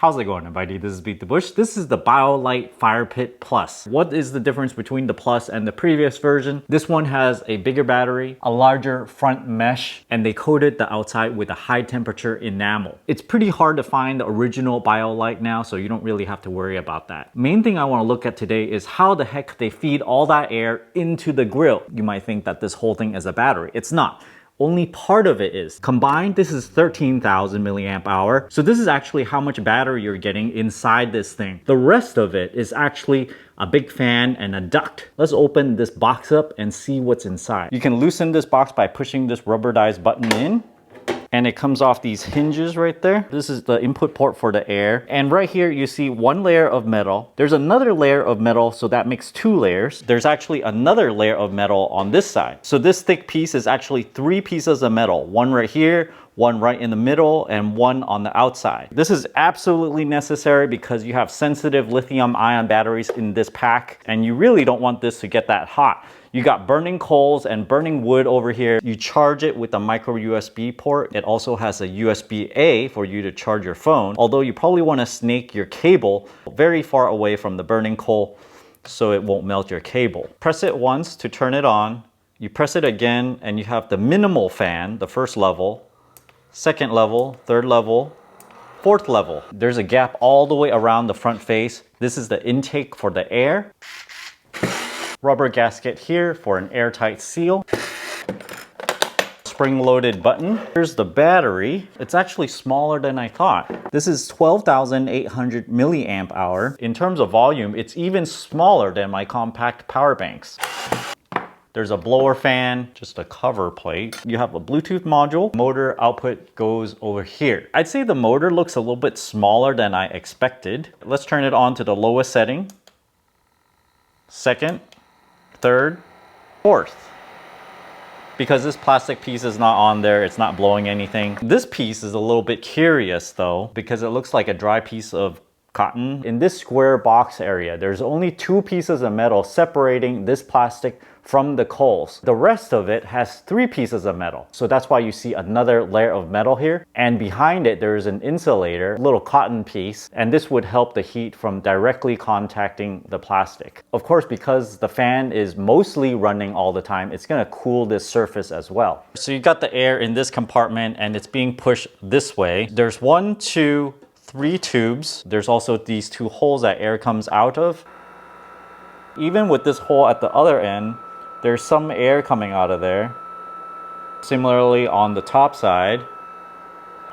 How's it going, everybody? This is Beat the Bush. This is the BioLite Firepit Plus. What is the difference between the Plus and the previous version? This one has a bigger battery, a larger front mesh, and they coated the outside with a high temperature enamel. It's pretty hard to find the original BioLite now, so you don't really have to worry about that. Main thing I want to look at today is how the heck they feed all that air into the grill. You might think that this whole thing is a battery. It's not. Only part of it is. Combined, this is 13,000 milliamp hour. So this is actually how much battery you're getting inside this thing. The rest of it is actually a big fan and a duct. Let's open this box up and see what's inside. You can loosen this box by pushing this rubberized button in. And it comes off these hinges right there. This is the input port for the air. And right here, you see one layer of metal. There's another layer of metal, so that makes two layers. There's actually another layer of metal on this side. So this thick piece is actually three pieces of metal. One right here, one right in the middle, and one on the outside. This is absolutely necessary because you have sensitive lithium-ion batteries in this pack, and you really don't want this to get that hot. You got burning coals and burning wood over here. You charge it with a micro USB port. It also has a USB-A for you to charge your phone, although you probably want to snake your cable very far away from the burning coal so it won't melt your cable. Press it once to turn it on. You press it again and you have the minimal fan, the first level, second level, third level, fourth level. There's a gap all the way around the front face. This is the intake for the air. Rubber gasket here for an airtight seal. Spring-loaded button. Here's the battery. It's actually smaller than I thought. This is 12,800 milliamp hour. In terms of volume, it's even smaller than my compact power banks. There's a blower fan, just a cover plate. You have a Bluetooth module. Motor output goes over here. I'd say the motor looks a little bit smaller than I expected. Let's turn it on to the lowest setting. Second, third, fourth. Because this plastic piece is not on there, it's not blowing anything. This piece is a little bit curious though, because it looks like a dry piece of cotton. In this square box area, there's only two pieces of metal separating this plastic from the coals. The rest of it has three pieces of metal. So that's why you see another layer of metal here. And behind it, there is an insulator, little cotton piece, and this would help the heat from directly contacting the plastic. Of course, because the fan is mostly running all the time, it's gonna cool this surface as well. So you got the air in this compartment and it's being pushed this way. There's 1, 2, 3 tubes. There's also these two holes that air comes out of. Even with this hole at the other end, there's some air coming out of there. Similarly on the top side.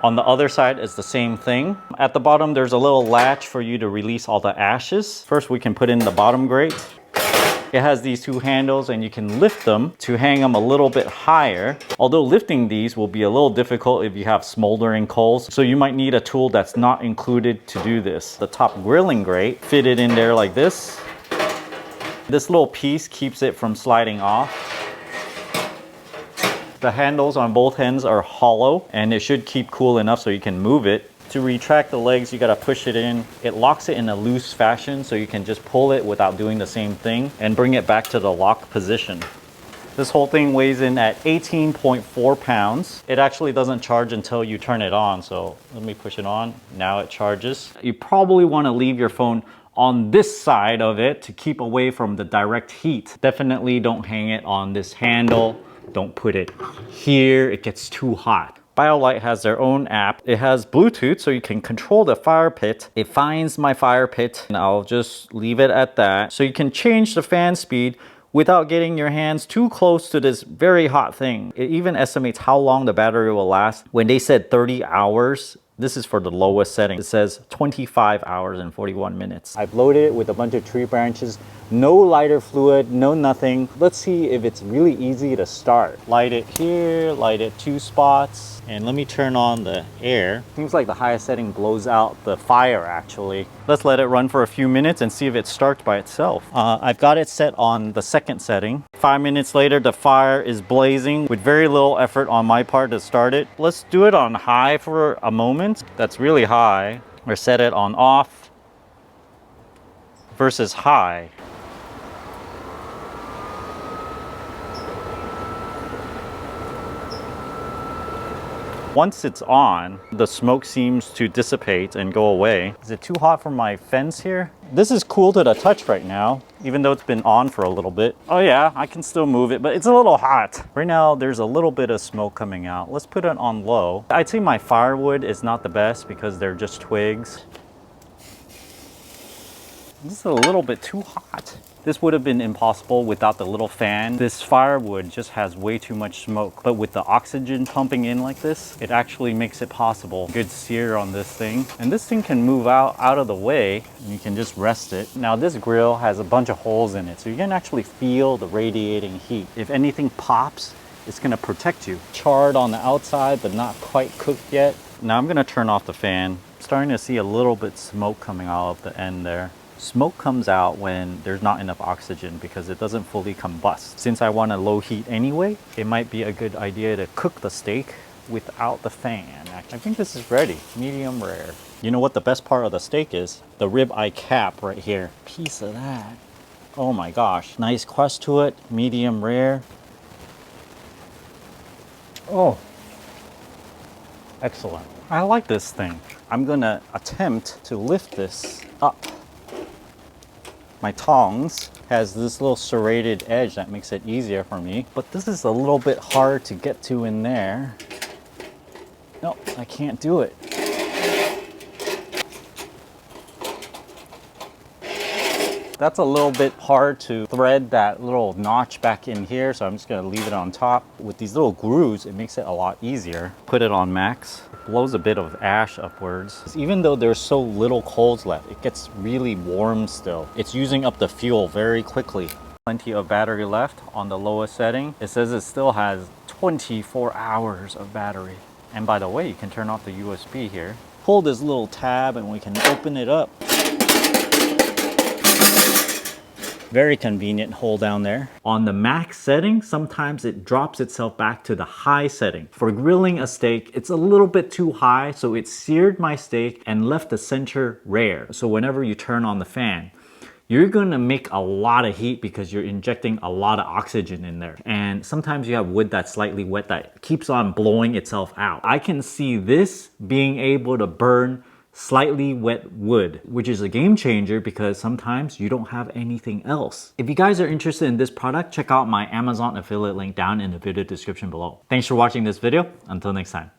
On the other side is the same thing. At the bottom, there's a little latch for you to release all the ashes. First, we can put in the bottom grate. It has these two handles and you can lift them to hang them a little bit higher. Although lifting these will be a little difficult if you have smoldering coals. So you might need a tool that's not included to do this. The top grilling grate, fit it in there like this. This little piece keeps it from sliding off. The handles on both ends are hollow and it should keep cool enough so you can move it. To retract the legs, you gotta push it in. It locks it in a loose fashion so you can just pull it without doing the same thing and bring it back to the lock position. This whole thing weighs in at 18.4 pounds. It actually doesn't charge until you turn it on. So let me push it on. Now it charges. You probably wanna leave your phone on this side of it to keep away from the direct heat. Definitely don't hang it on this handle. Don't put it here, it gets too hot. BioLite has their own app. It has Bluetooth so you can control the fire pit. It finds my fire pit and I'll just leave it at that. So you can change the fan speed without getting your hands too close to this very hot thing. It even estimates how long the battery will last. When they said 30 hours, this is for the lowest setting. It says 25 hours and 41 minutes. I've loaded it with a bunch of tree branches. No lighter fluid, no nothing. Let's see if it's really easy to start. Light it here, light it 2 spots. And let me turn on the air. Seems like the highest setting blows out the fire actually. Let's let it run for a few minutes and see if it starts by itself. I've got it set on the second setting. 5 minutes later, the fire is blazing with very little effort on my part to start it. Let's do it on high for a moment. That's really high. Or set it on off versus high. Once it's on, the smoke seems to dissipate and go away. Is it too hot for my fence here? This is cool to the touch right now, even though it's been on for a little bit. Oh yeah, I can still move it, but it's a little hot. Right now, there's a little bit of smoke coming out. Let's put it on low. I'd say my firewood is not the best because they're just twigs. This is a little bit too hot. This would have been impossible without the little fan. This firewood just has way too much smoke. But with the oxygen pumping in like this, it actually makes it possible. Good sear on this thing. And this thing can move out of the way and you can just rest it. Now this grill has a bunch of holes in it, so you can actually feel the radiating heat. If anything pops, it's gonna protect you. Charred on the outside, but not quite cooked yet. Now I'm gonna turn off the fan. I'm starting to see a little bit smoke coming out of the end there. Smoke comes out when there's not enough oxygen because it doesn't fully combust. Since I want a low heat anyway, it might be a good idea to cook the steak without the fan. I think this is ready, medium rare. You know what the best part of the steak is? The ribeye cap right here. Piece of that. Oh my gosh, nice crust to it, medium rare. Oh, excellent. I like this thing. I'm gonna attempt to lift this up. My tongs has this little serrated edge that makes it easier for me, but this is a little bit hard to get to in there. No, I can't do it. That's a little bit hard to thread that little notch back in here, so I'm just gonna leave it on top. With these little grooves, it makes it a lot easier. Put it on max. Blows a bit of ash upwards. Even though there's so little coals left, it gets really warm still. It's using up the fuel very quickly. Plenty of battery left on the lowest setting. It says it still has 24 hours of battery. And by the way, you can turn off the USB here. Pull this little tab and we can open it up. Very convenient hole down there. On the max setting, sometimes it drops itself back to the high setting. For grilling a steak, it's a little bit too high, so it seared my steak and left the center rare. So whenever you turn on the fan, you're gonna make a lot of heat because you're injecting a lot of oxygen in there. And sometimes you have wood that's slightly wet that keeps on blowing itself out. I can see this being able to burn slightly wet wood, which is a game changer because sometimes you don't have anything else. If you guys are interested in this product, check out my Amazon affiliate link down in the video description below. Thanks for watching this video. Until next time.